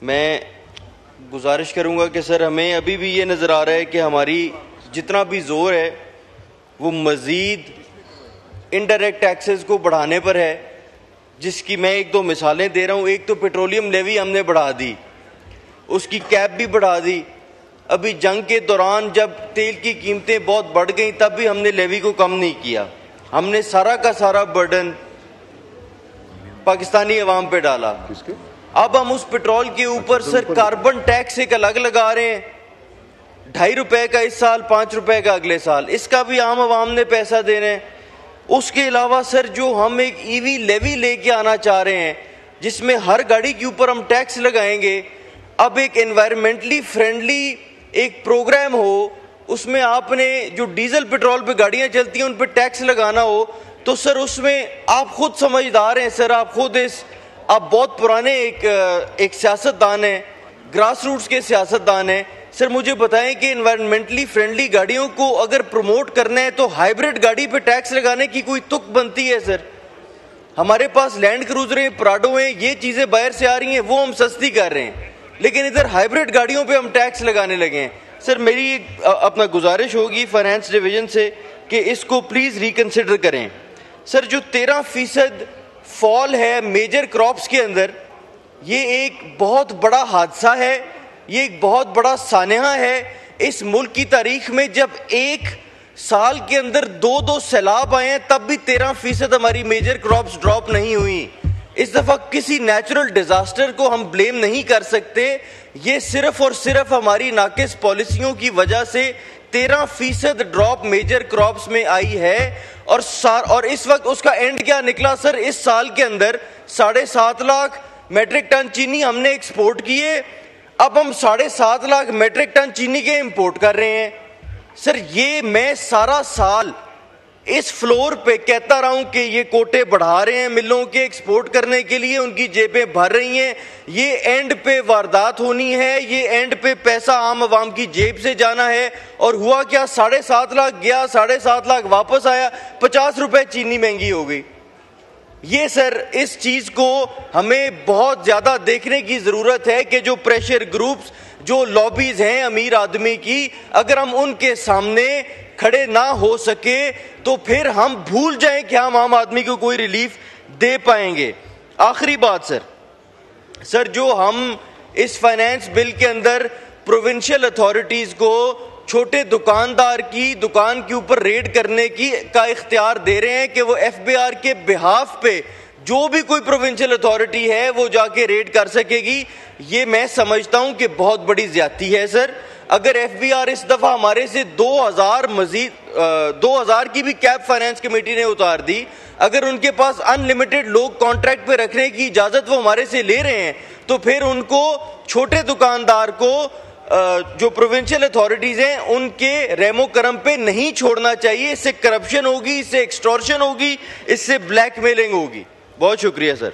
मैं गुजारिश करूंगा कि सर हमें अभी भी ये नज़र आ रहा है कि हमारी जितना भी जोर है वो मज़ीद इनडायरेक्ट टैक्सेस को बढ़ाने पर है, जिसकी मैं एक दो मिसालें दे रहा हूँ। एक तो पेट्रोलियम लेवी हमने बढ़ा दी, उसकी कैप भी बढ़ा दी। अभी जंग के दौरान जब तेल की कीमतें बहुत बढ़ गई तब भी हमने लेवी को कम नहीं किया। हमने सारा का सारा बर्डन पाकिस्तानी अवाम पे डाला। अब हम उस पेट्रोल के ऊपर सर कार्बन टैक्स एक अलग लगा रहे हैं, 2.5 रुपए का इस साल, 5 रुपए का अगले साल, इसका भी आम आवाम ने पैसा दे रहे हैं। उसके अलावा सर जो हम एक ईवी लेवी लेके आना चाह रहे हैं जिसमें हर गाड़ी के ऊपर हम टैक्स लगाएंगे, अब एक एनवायरमेंटली फ्रेंडली एक प्रोग्राम हो, उसमें आपने जो डीजल पेट्रोल पे गाड़ियां चलती हैं उन पे टैक्स लगाना हो, तो सर उसमें आप खुद समझदार हैं सर, आप खुद आप बहुत पुराने एक सियासतदान हैं, ग्रास रूट्स के सियासतदान हैं। सर मुझे बताएं कि एनवायरमेंटली फ्रेंडली गाड़ियों को अगर प्रमोट करना है तो हाइब्रिड गाड़ी पे टैक्स लगाने की कोई तुक बनती है सर? हमारे पास लैंड क्रूजर हैं, प्राडो हैं, ये चीज़ें बाहर से आ रही हैं, वो हम सस्ती कर रहे हैं, लेकिन इधर हाइब्रिड गाड़ियों पे हम टैक्स लगाने लगे हैं। सर मेरी अपना गुजारिश होगी फाइनेंस डिवीजन से कि इसको प्लीज़ रिकन्सिडर करें। सर जो 13% फॉल है मेजर क्रॉप्स के अंदर, ये एक बहुत बड़ा हादसा है, ये एक बहुत बड़ा सानहा है इस मुल्क की तारीख में। जब एक साल के अंदर 2 सैलाब आए हैं तब भी 13% हमारी मेजर क्रॉप्स ड्रॉप नहीं हुई। इस दफ़ा किसी नेचुरल डिजास्टर को हम ब्लेम नहीं कर सकते, ये सिर्फ और सिर्फ हमारी नाकिस पॉलिसियों की वजह से 13% ड्रॉप मेजर क्रॉप्स में आई है। और इस वक्त उसका एंड क्या निकला सर? इस साल के अंदर 7.5 लाख मेट्रिक टन चीनी हमने एक्सपोर्ट किए, अब हम 7.5 लाख मेट्रिक टन चीनी के इंपोर्ट कर रहे हैं। सर ये मैं सारा साल इस फ्लोर पे कहता रहा हूं कि ये कोटे बढ़ा रहे हैं मिलों के एक्सपोर्ट करने के लिए, उनकी जेबें भर रही हैं, ये एंड पे वारदात होनी है, ये एंड पे पैसा आम आवाम की जेब से जाना है। और हुआ क्या? 7.5 लाख गया, 7.5 लाख वापस आया, 50 रुपए चीनी महंगी हो गई। ये सर इस चीज को हमें बहुत ज्यादा देखने की जरूरत है कि जो प्रेशर ग्रुप्स, जो लॉबीज हैं अमीर आदमी की, अगर हम उनके सामने खड़े ना हो सके तो फिर हम भूल जाएं कि हम आम आदमी को कोई रिलीफ दे पाएंगे। आखिरी बात सर जो हम इस फाइनेंस बिल के अंदर प्रोविंशियल अथॉरिटीज को छोटे दुकानदार की दुकान के ऊपर रेड करने का इख्तियार दे रहे हैं कि वो एफबीआर के बिहाफ पे जो भी कोई प्रोविंशियल अथॉरिटी है वो जाके रेड कर सकेगी, ये मैं समझता हूं कि बहुत बड़ी ज्यादती है सर। अगर एफबीआर इस दफा हमारे से 2000 की भी कैप फाइनेंस कमेटी ने उतार दी, अगर उनके पास अनलिमिटेड लोग कॉन्ट्रैक्ट पे रखने की इजाजत वो हमारे से ले रहे हैं, तो फिर उनको छोटे दुकानदार को जो प्रोविंशियल अथॉरिटीज हैं उनके रेमो करम पे नहीं छोड़ना चाहिए। इससे करप्शन होगी, इससे एक्सटॉर्शन होगी, इससे ब्लैकमेलिंग होगी। बहुत शुक्रिया सर।